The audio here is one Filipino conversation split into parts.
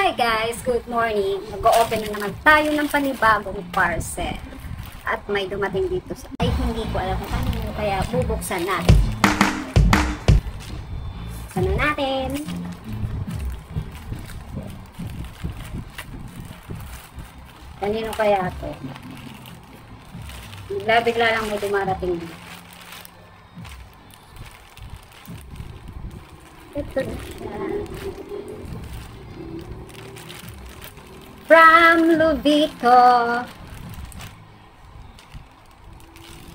Hi guys! Good morning! Mag-o-open na naman tayo ng panibagong parcel. At may dumating dito sa... Ay, hindi ko alam kung kanino, kaya bubuksan natin. Buksan na natin. Kanino kaya ito? Bigla-bigla lang may dumarating dito. Ito na siya. From Luvito.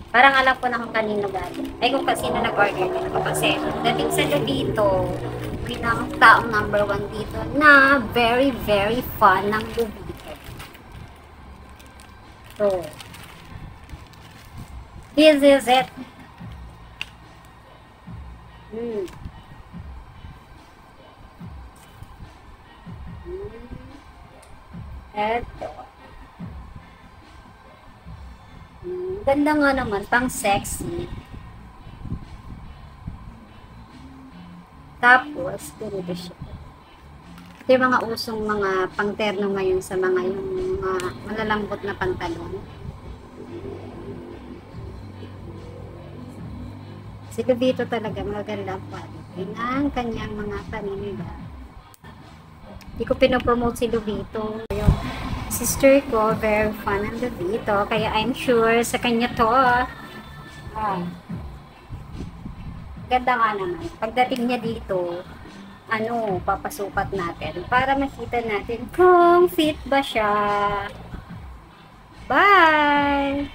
Parang alam ko na kung kanino galing. Ay, kung sino nag-order nito. Kasi dating sa Luvito, pinakataong number 1 dito na very, very fun ng Luvito. So, this is it. Eto. Ganda nga naman, pang sexy. Tapos, ganito siya. Ito yung mga usong mga pang-terno ngayon sa mga yung mga malalambot na pantalon. Si Luvito talaga maganda quality ng kanyang mga paninda. Hindi ko pinopromote si Luvito. Yung sister ko, very fun ng Luvito. Kaya I'm sure sa kanya to. Ganda nga naman. Pagdating niya dito, papasukat natin para makita natin kung fit ba siya. Bye!